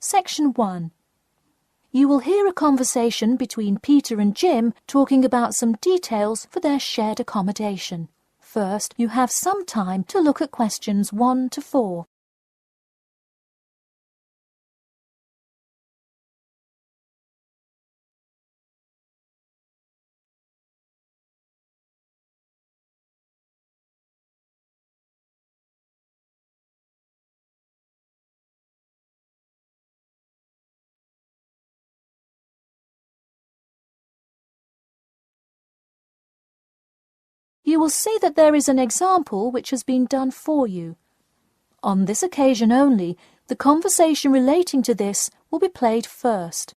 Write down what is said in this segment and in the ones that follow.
Section 1. You will hear a conversation between Peter and Jim talking about some details for their shared accommodation. First, you have some time to look at questions 1 to 4. You will see that there is an example which has been done for you. On this occasion only, the conversation relating to this will be played first.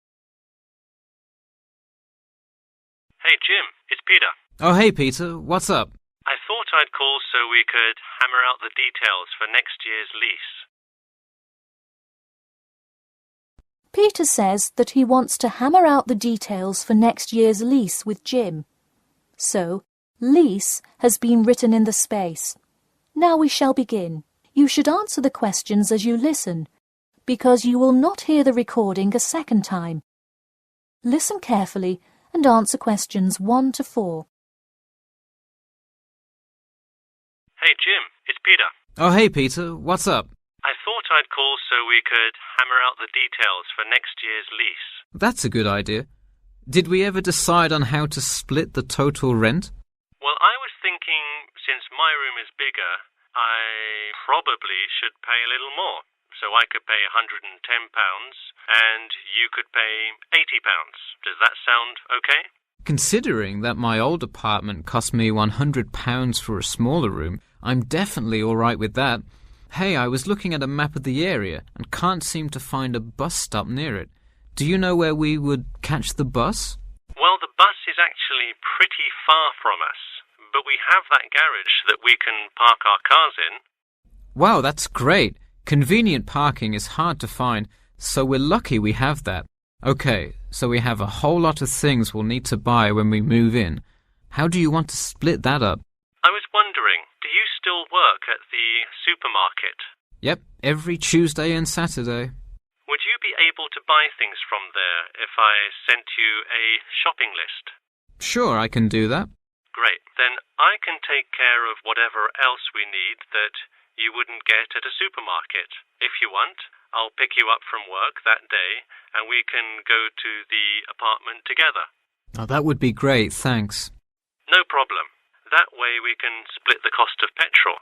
Hey Jim, it's Peter. Oh hey Peter, what's up? I thought I'd call so we could hammer out the details for next year's lease. Peter says that he wants to hammer out the details for next year's lease with Jim. So, lease has been written in the space. Now we shall begin. You should answer the questions as you listen, because you will not hear the recording a second time. Listen carefully and answer questions 1 to 4. Hey Jim, it's Peter. Oh hey Peter, what's up? I thought I'd call so we could hammer out the details for next year's lease. That's a good idea. Did we ever decide on how to split the total rent? Well, I was thinking, since my room is bigger, I probably should pay a little more. So I could pay £110 and you could pay £80. Does that sound okay? Considering that my old apartment cost me £100 for a smaller room, I'm definitely all right with that. Hey, I was looking at a map of the area and can't seem to find a bus stop near it. Do you know where we would catch the bus? Well, the bus is actually pretty far from us, but we have that garage that we can park our cars in. Wow, that's great. Convenient parking is hard to find, so we're lucky we have that. Okay, so we have a whole lot of things we'll need to buy when we move in. How do you want to split that up? I was wondering, do you still work at the supermarket? Yep, every Tuesday and Saturday. Would you be able to buy things from there if I sent you a shopping list? Sure, I can do that. Great. Then I can take care of whatever else we need that you wouldn't get at a supermarket. If you want, I'll pick you up from work that day and we can go to the apartment together. Oh, that would be great, thanks. No problem. That way we can split the cost of petrol.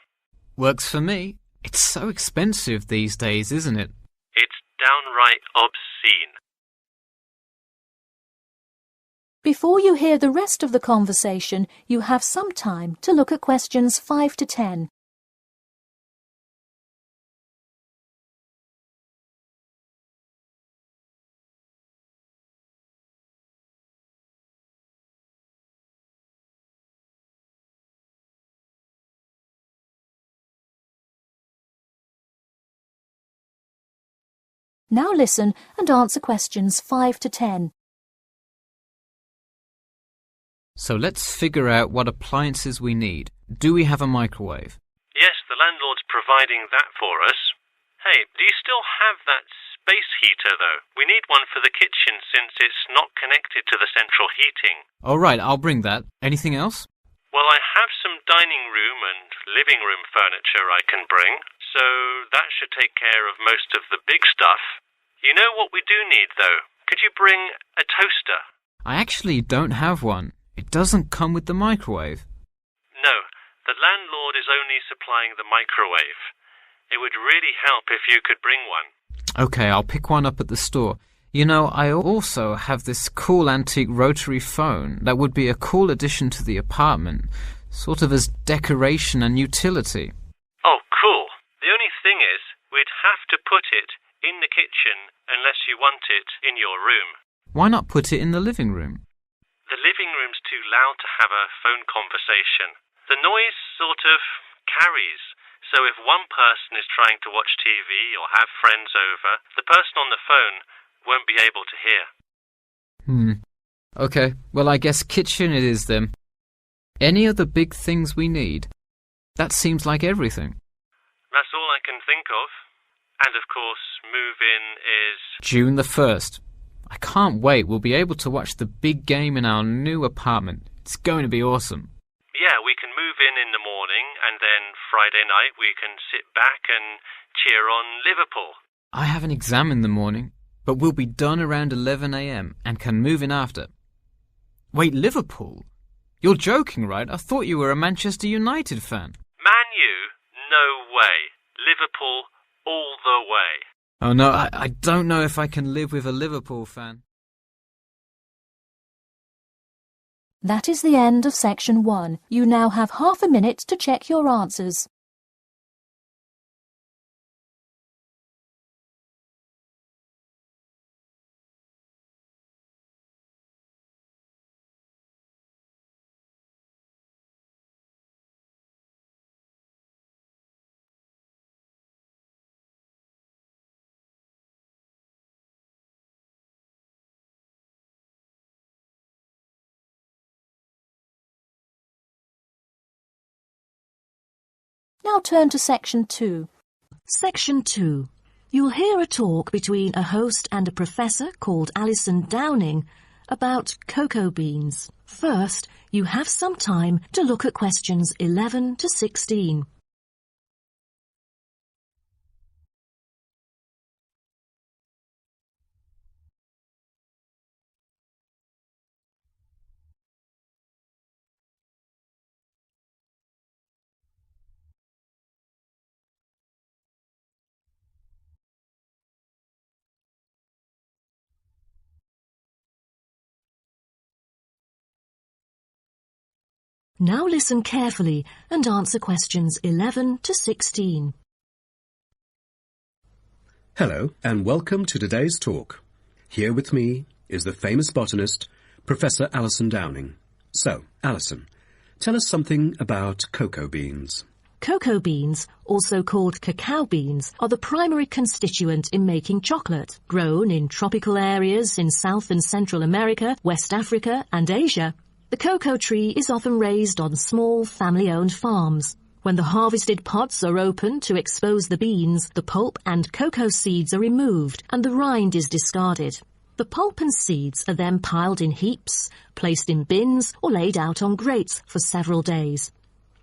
Works for me. It's so expensive these days, isn't it? It's downright obscene. Before you hear the rest of the conversation, you have some time to look at questions 5 to 10. Now listen and answer questions 5 to 10. So let's figure out what appliances we need. Do we have a microwave? Yes, the landlord's providing that for us. Hey, do you still have that space heater, though? We need one for the kitchen since it's not connected to the central heating. All right, I'll bring that. Anything else? Well, I have some dining room and living room furniture I can bring, so that should take care of most of the big stuff. You know what we do need, though? Could you bring a toaster? I actually don't have one. It doesn't come with the microwave. No, the landlord is only supplying the microwave. It would really help if you could bring one. Okay, I'll pick one up at the store. You know, I also have this cool antique rotary phone that would be a cool addition to the apartment, sort of as decoration and utility. Oh, cool. The only thing is, we'd have to put it in the kitchen unless you want it in your room. Why not put it in the living room? The living room's too loud to have a phone conversation. The noise sort of carries, so if one person is trying to watch TV or have friends over, the person on the phone won't be able to hear. Okay, well I guess kitchen it is then. Any other big things we need? That seems like everything. That's all I can think of. And of course, move-in is June the 1st. I can't wait. We'll be able to watch the big game in our new apartment. It's going to be awesome. Yeah, we can move in the morning, and then Friday night we can sit back and cheer on Liverpool. I have an exam in the morning, but we'll be done around 11 a.m. and can move in after. Wait, Liverpool? You're joking, right? I thought you were a Manchester United fan. Man U? No way. Liverpool all the way. Oh no, I don't know if I can live with a Liverpool fan. That is the end of section 1. You now have half a minute to check your answers. Now turn to section 2. Section 2. You'll hear a talk between a host and a professor called Alison Downing about cocoa beans. First, you have some time to look at questions 11 to 16. Now listen carefully and answer questions 11 to 16. Hello and welcome to today's talk. Here with me is the famous botanist, Professor Alison Downing. So, Alison, tell us something about cocoa beans. Cocoa beans, also called cacao beans, are the primary constituent in making chocolate. Grown in tropical areas in South and Central America, West Africa and Asia, the cocoa tree is often raised on small family-owned farms. When the harvested pods are opened to expose the beans, the pulp and cocoa seeds are removed and the rind is discarded. The pulp and seeds are then piled in heaps, placed in bins or laid out on grates for several days.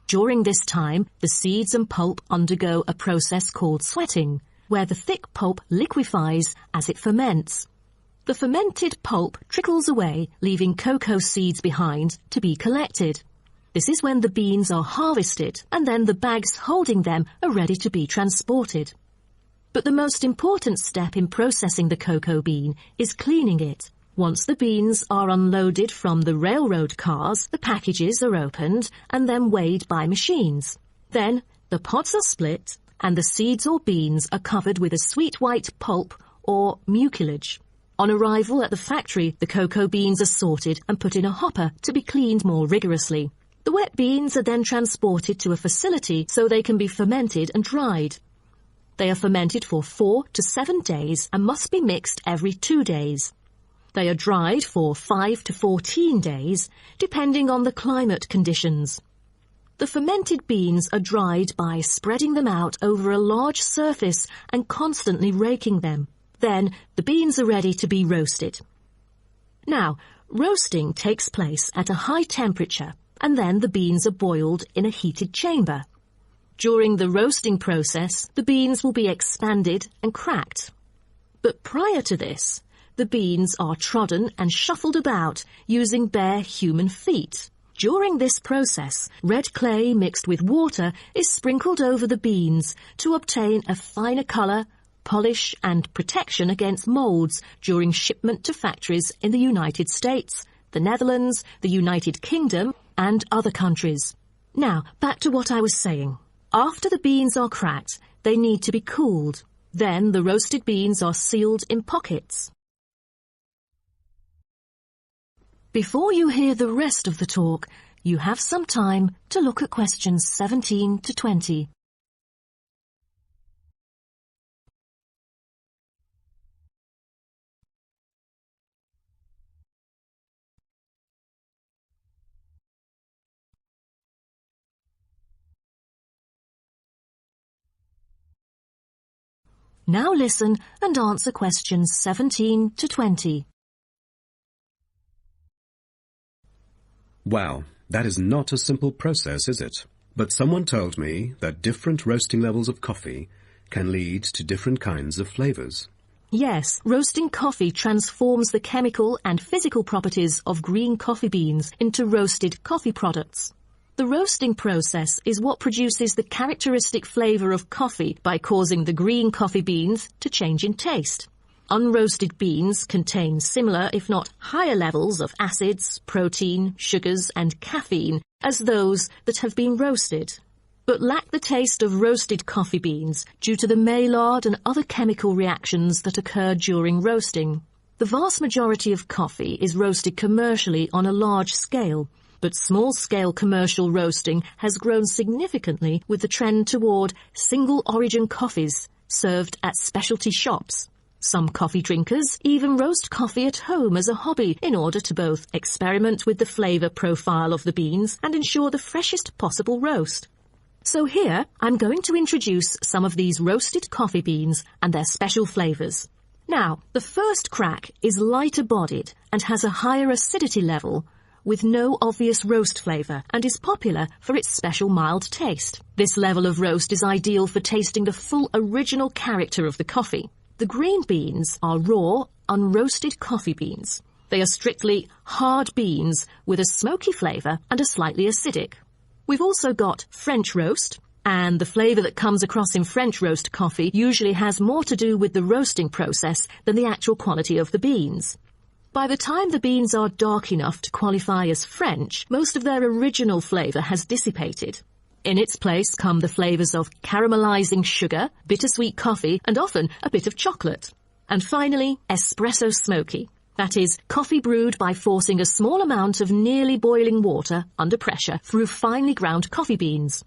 During this time, the seeds and pulp undergo a process called sweating, where the thick pulp liquefies as it ferments. The fermented pulp trickles away, leaving cocoa seeds behind to be collected. This is when the beans are harvested, and then the bags holding them are ready to be transported. But the most important step in processing the cocoa bean is cleaning it. Once the beans are unloaded from the railroad cars, the packages are opened and then weighed by machines. Then the pods are split, and the seeds or beans are covered with a sweet white pulp or mucilage. On arrival at the factory, the cocoa beans are sorted and put in a hopper to be cleaned more rigorously. The wet beans are then transported to a facility so they can be fermented and dried. They are fermented for 4 to 7 days and must be mixed every 2 days. They are dried for 5 to 14 days, depending on the climate conditions. The fermented beans are dried by spreading them out over a large surface and constantly raking them. Then the beans are ready to be roasted. Now, roasting takes place at a high temperature, and then the beans are boiled in a heated chamber. During the roasting process, the beans will be expanded and cracked. But prior to this, the beans are trodden and shuffled about using bare human feet. During this process, red clay mixed with water is sprinkled over the beans to obtain a finer colour, polish and protection against moulds during shipment to factories in the United States, the Netherlands, the United Kingdom and other countries. Now, back to what I was saying. After the beans are cracked, they need to be cooled. Then the roasted beans are sealed in pockets. Before you hear the rest of the talk, you have some time to look at questions 17 to 20. Now listen and answer questions 17 to 20. Wow, that is not a simple process, is it? But someone told me that different roasting levels of coffee can lead to different kinds of flavours. Yes, roasting coffee transforms the chemical and physical properties of green coffee beans into roasted coffee products. The roasting process is what produces the characteristic flavour of coffee by causing the green coffee beans to change in taste. Unroasted beans contain similar, if not higher levels of acids, protein, sugars and caffeine as those that have been roasted, but lack the taste of roasted coffee beans due to the Maillard and other chemical reactions that occur during roasting. The vast majority of coffee is roasted commercially on a large scale, but small-scale commercial roasting has grown significantly with the trend toward single-origin coffees served at specialty shops. Some coffee drinkers even roast coffee at home as a hobby in order to both experiment with the flavour profile of the beans and ensure the freshest possible roast. So here, I'm going to introduce some of these roasted coffee beans and their special flavours. Now, the first crack is lighter bodied and has a higher acidity level with no obvious roast flavour and is popular for its special mild taste. This level of roast is ideal for tasting the full original character of the coffee. The green beans are raw, unroasted coffee beans. They are strictly hard beans with a smoky flavour and are slightly acidic. We've also got French roast, and the flavour that comes across in French roast coffee usually has more to do with the roasting process than the actual quality of the beans. By the time the beans are dark enough to qualify as French, most of their original flavour has dissipated. In its place come the flavours of caramelising sugar, bittersweet coffee, and often a bit of chocolate. And finally, espresso smoky. That is, coffee brewed by forcing a small amount of nearly boiling water under pressure through finely ground coffee beans.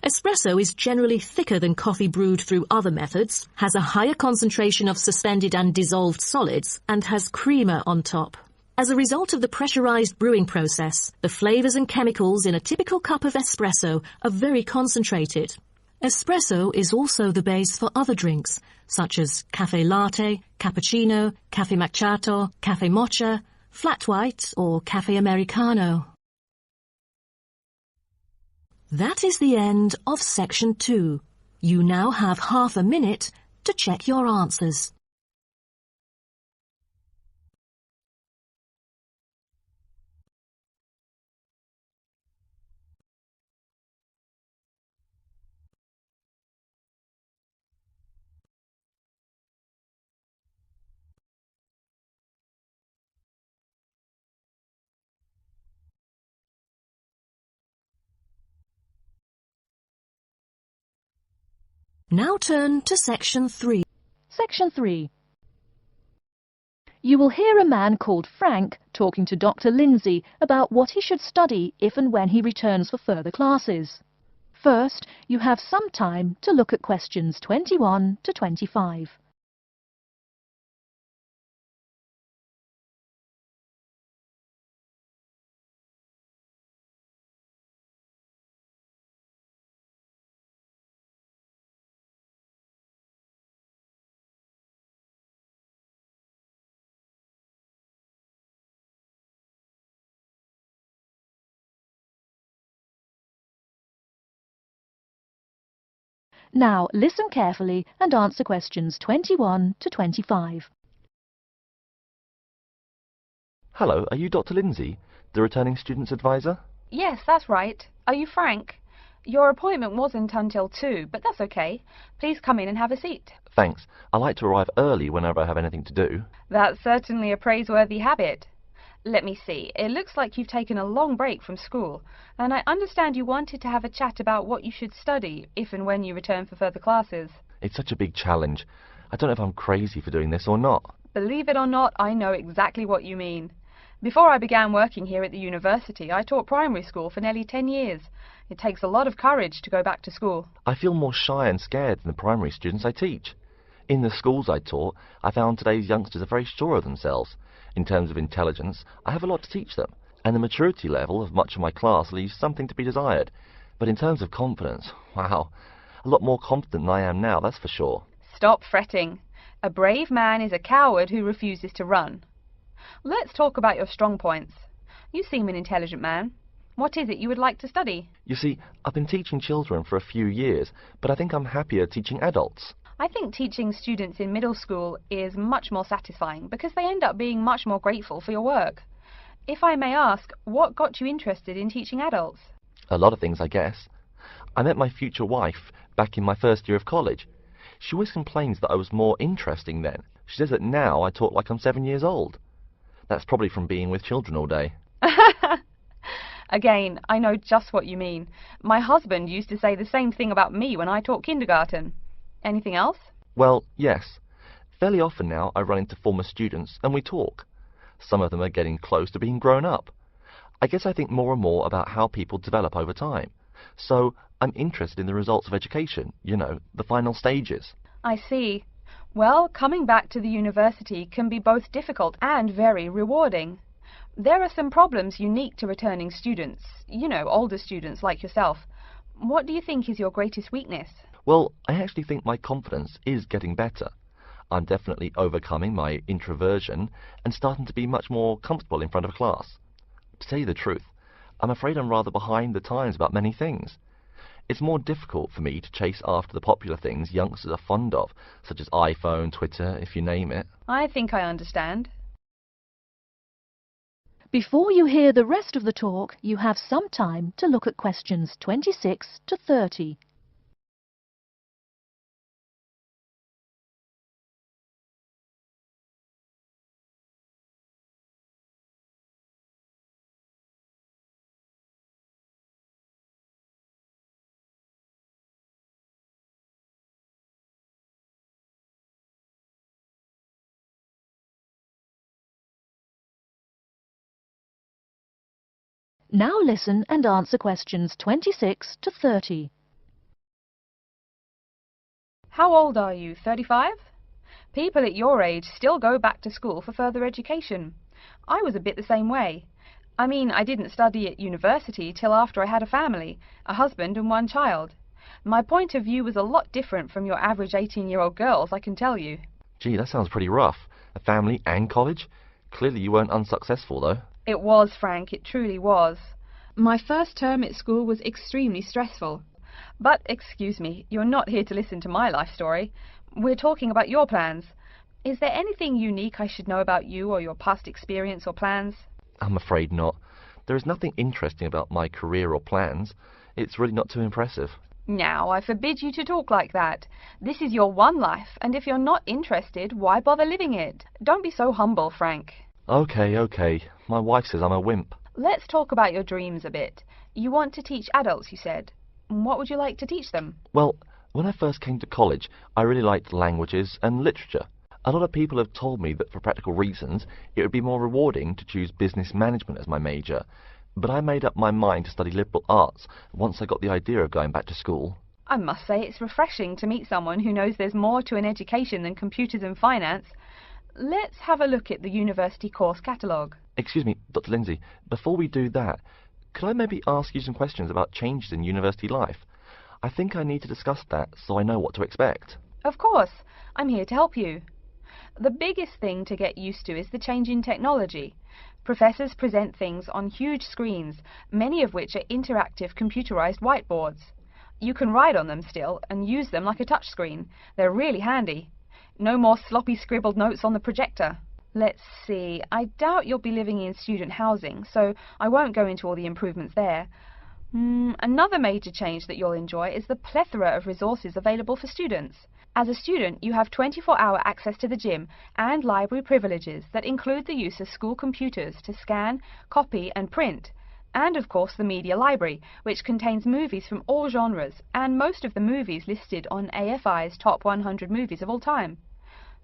Espresso is generally thicker than coffee brewed through other methods, has a higher concentration of suspended and dissolved solids, and has creamer on top. As a result of the pressurized brewing process, the flavours and chemicals in a typical cup of espresso are very concentrated. Espresso is also the base for other drinks, such as cafe latte, cappuccino, cafe macchiato, cafe mocha, flat white, or cafe americano. That is the end of section 2. You now have half a minute to check your answers. Now turn to section 3. Section 3. You will hear a man called Frank talking to Dr. Lindsay about what he should study if and when he returns for further classes. First, you have some time to look at questions 21 to 25. Now listen carefully and answer questions 21 to 25. Hello, are you Dr. Lindsay, the returning student's advisor? Yes, that's right. Are you Frank? Your appointment wasn't until 2, but that's okay. Please come in and have a seat. Thanks. I like to arrive early whenever I have anything to do. That's certainly a praiseworthy habit. Let me see. It looks like you've taken a long break from school, and I understand you wanted to have a chat about what you should study if and when you return for further classes. It's such a big challenge. I don't know if I'm crazy for doing this or not. Believe it or not, I know exactly what you mean. Before I began working here at the university, I taught primary school for nearly 10 years. It takes a lot of courage to go back to school. I feel more shy and scared than the primary students I teach. In the schools I taught, I found today's youngsters are very sure of themselves. In terms of intelligence, I have a lot to teach them, and the maturity level of much of my class leaves something to be desired. But in terms of confidence, wow, a lot more confident than I am now, that's for sure. Stop fretting. A brave man is a coward who refuses to run. Let's talk about your strong points. You seem an intelligent man. What is it you would like to study? You see, I've been teaching children for a few years, but I think I'm happier teaching adults. I think teaching students in middle school is much more satisfying because they end up being much more grateful for your work. If I may ask, what got you interested in teaching adults? A lot of things, I guess. I met my future wife back in my first year of college. She always complains that I was more interesting then. She says that now I talk like I'm 7 years old. That's probably from being with children all day. Again, I know just what you mean. My husband used to say the same thing about me when I taught kindergarten. Anything else? Well, yes. Fairly often now I run into former students and we talk. Some of them are getting close to being grown up. I guess I think more and more about how people develop over time. So I'm interested in the results of education, you know, the final stages. I see. Well, coming back to the university can be both difficult and very rewarding. There are some problems unique to returning students, you know, older students like yourself. What do you think is your greatest weakness? Well, I actually think my confidence is getting better. I'm definitely overcoming my introversion and starting to be much more comfortable in front of a class. To tell you the truth, I'm afraid I'm rather behind the times about many things. It's more difficult for me to chase after the popular things youngsters are fond of, such as iPhone, Twitter, if you name it. I think I understand. Before you hear the rest of the talk, you have some time to look at questions 26 to 30. Now listen and answer questions 26 to 30. How old are you? 35? People at your age still go back to school for further education. I was a bit the same way. I mean, I didn't study at university till after I had a family, a husband and one child. My point of view was a lot different from your average 18-year-old girls, I can tell you. Gee, that sounds pretty rough. A family and college? Clearly you weren't unsuccessful, though. It was, Frank, it truly was. My first term at school was extremely stressful. But, excuse me, you're not here to listen to my life story. We're talking about your plans. Is there anything unique I should know about you or your past experience or plans? I'm afraid not. There is nothing interesting about my career or plans. It's really not too impressive. Now, I forbid you to talk like that. This is your one life, and if you're not interested, why bother living it? Don't be so humble, Frank. Okay. My wife says I'm a wimp. Let's talk about your dreams a bit. You want to teach adults, you said. What would you like to teach them? Well, when I first came to college, I really liked languages and literature. A lot of people have told me that for practical reasons, it would be more rewarding to choose business management as my major. But I made up my mind to study liberal arts once I got the idea of going back to school. I must say it's refreshing to meet someone who knows there's more to an education than computers and finance. Let's have a look at the university course catalogue. Excuse me, Dr. Lindsay, before we do that, could I maybe ask you some questions about changes in university life? I think I need to discuss that so I know what to expect. Of course, I'm here to help you. The biggest thing to get used to is the change in technology. Professors present things on huge screens, many of which are interactive computerized whiteboards. You can write on them still and use them like a touchscreen. They're really handy. No more sloppy scribbled notes on the projector. Let's see, I doubt you'll be living in student housing, so I won't go into all the improvements there. Another major change that you'll enjoy is the plethora of resources available for students. As a student, you have 24-hour access to the gym and library privileges that include the use of school computers to scan, copy and print. And of course the media library, which contains movies from all genres and most of the movies listed on AFI's top 100 movies of all time.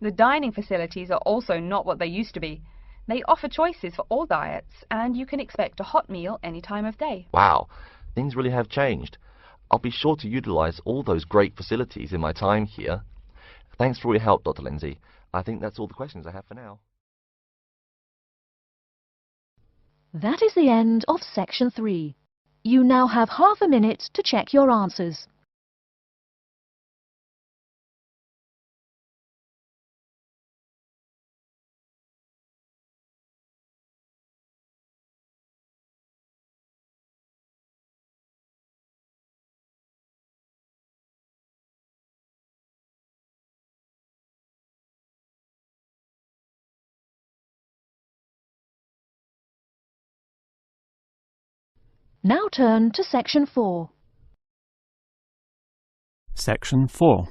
The dining facilities are also not what they used to be. They offer choices for all diets and you can expect a hot meal any time of day. Wow, things really have changed. I'll be sure to utilize all those great facilities in my time here. Thanks for all your help, Dr. Lindsay. I think that's all the questions I have for now. That is the end of section 3. You now have half a minute to check your answers. Now turn to Section 4. Section 4.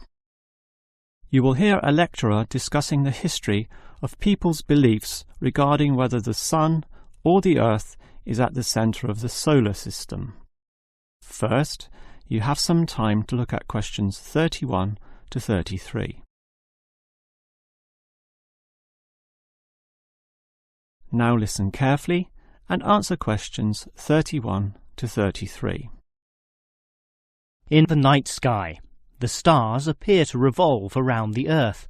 You will hear a lecturer discussing the history of people's beliefs regarding whether the Sun or the Earth is at the centre of the solar system. First, you have some time to look at questions 31 to 33. Now listen carefully and answer questions 31 to 33. In the night sky, the stars appear to revolve around the Earth,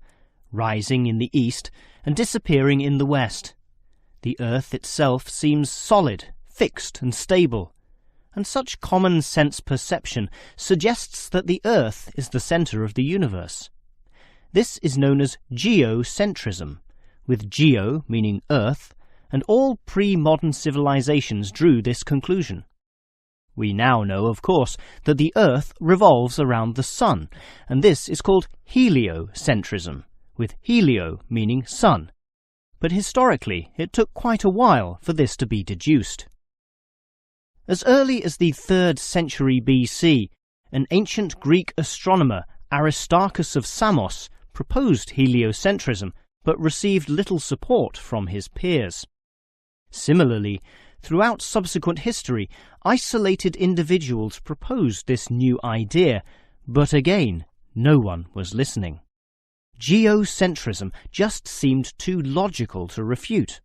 rising in the east and disappearing in the west. The Earth itself seems solid, fixed and stable, and such common-sense perception suggests that the Earth is the centre of the universe. This is known as geocentrism, with geo meaning Earth, and all pre-modern civilizations drew this conclusion. We now know, of course, that the Earth revolves around the Sun, and this is called heliocentrism, with helio meaning sun. But historically, it took quite a while for this to be deduced. As early as the 3rd century BC, an ancient Greek astronomer, Aristarchus of Samos, proposed heliocentrism, but received little support from his peers. Similarly, throughout subsequent history, isolated individuals proposed this new idea, but again, no one was listening. Geocentrism just seemed too logical to refute.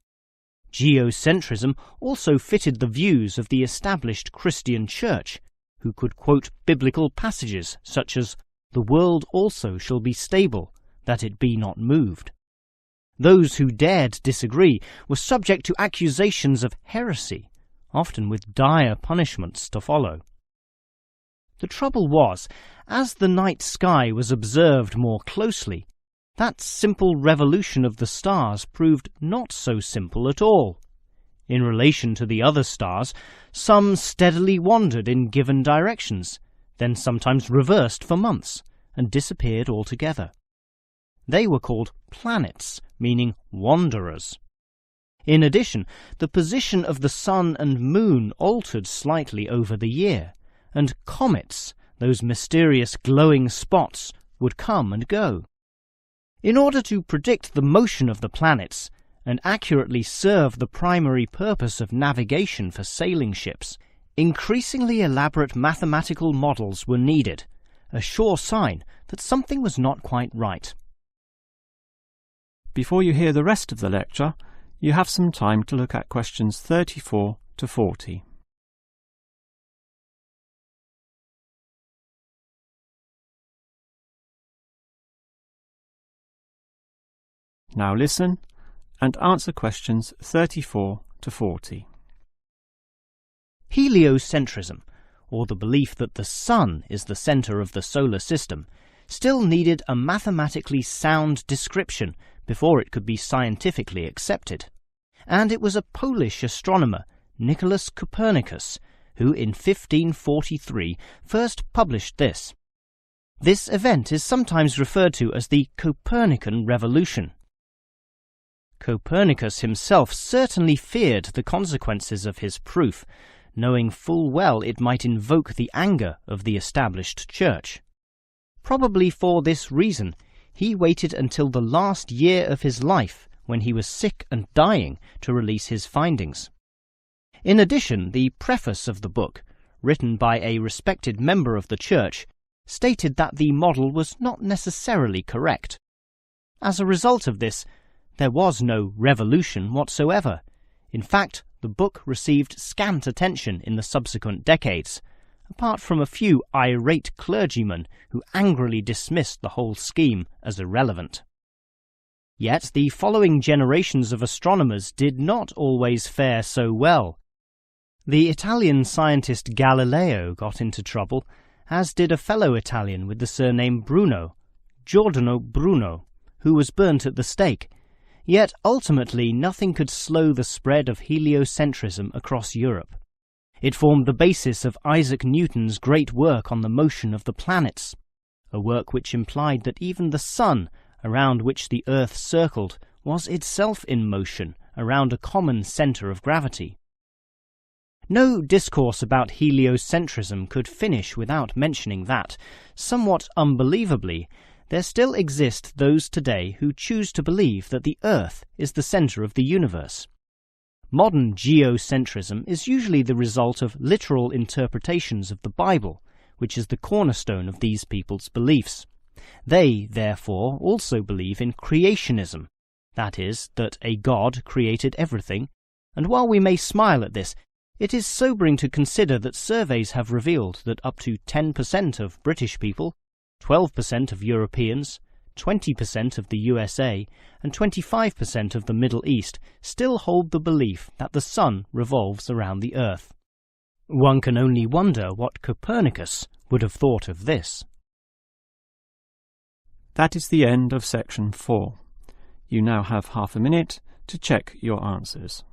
Geocentrism also fitted the views of the established Christian Church, who could quote biblical passages such as, "The world also shall be stable, that it be not moved." Those who dared disagree were subject to accusations of heresy, often with dire punishments to follow. The trouble was, as the night sky was observed more closely, that simple revolution of the stars proved not so simple at all. In relation to the other stars, some steadily wandered in given directions, then sometimes reversed for months, and disappeared altogether. They were called planets, meaning wanderers. In addition, the position of the Sun and Moon altered slightly over the year, and comets, those mysterious glowing spots, would come and go. In order to predict the motion of the planets and accurately serve the primary purpose of navigation for sailing ships, increasingly elaborate mathematical models were needed, a sure sign that something was not quite right. Before you hear the rest of the lecture, you have some time to look at questions 34 to 40. Now listen and answer questions 34 to 40. Heliocentrism, or the belief that the Sun is the centre of the solar system, still needed a mathematically sound description before it could be scientifically accepted. And it was a Polish astronomer, Nicholas Copernicus, who in 1543 first published this. This event is sometimes referred to as the Copernican Revolution. Copernicus himself certainly feared the consequences of his proof, knowing full well it might invoke the anger of the established church. Probably for this reason, he waited until the last year of his life, when he was sick and dying, to release his findings. In addition, the preface of the book, written by a respected member of the church, stated that the model was not necessarily correct. As a result of this, there was no revolution whatsoever. In fact, the book received scant attention in the subsequent decades, apart from a few irate clergymen who angrily dismissed the whole scheme as irrelevant. Yet the following generations of astronomers did not always fare so well. The Italian scientist Galileo got into trouble, as did a fellow Italian with the surname Bruno, Giordano Bruno, who was burnt at the stake. Yet ultimately nothing could slow the spread of heliocentrism across Europe. It formed the basis of Isaac Newton's great work on the motion of the planets, a work which implied that even the Sun, around which the Earth circled, was itself in motion around a common centre of gravity. No discourse about heliocentrism could finish without mentioning that, somewhat unbelievably, there still exist those today who choose to believe that the Earth is the centre of the universe. Modern geocentrism is usually the result of literal interpretations of the Bible, which is the cornerstone of these people's beliefs. They, therefore, also believe in creationism, that is, that a God created everything, and while we may smile at this, it is sobering to consider that surveys have revealed that up to 10% of British people, 12% of Europeans, 20% of the USA, and 25% of the Middle East still hold the belief that the sun revolves around the Earth. One can only wonder what Copernicus would have thought of this. That is the end of section 4. You now have half a minute to check your answers.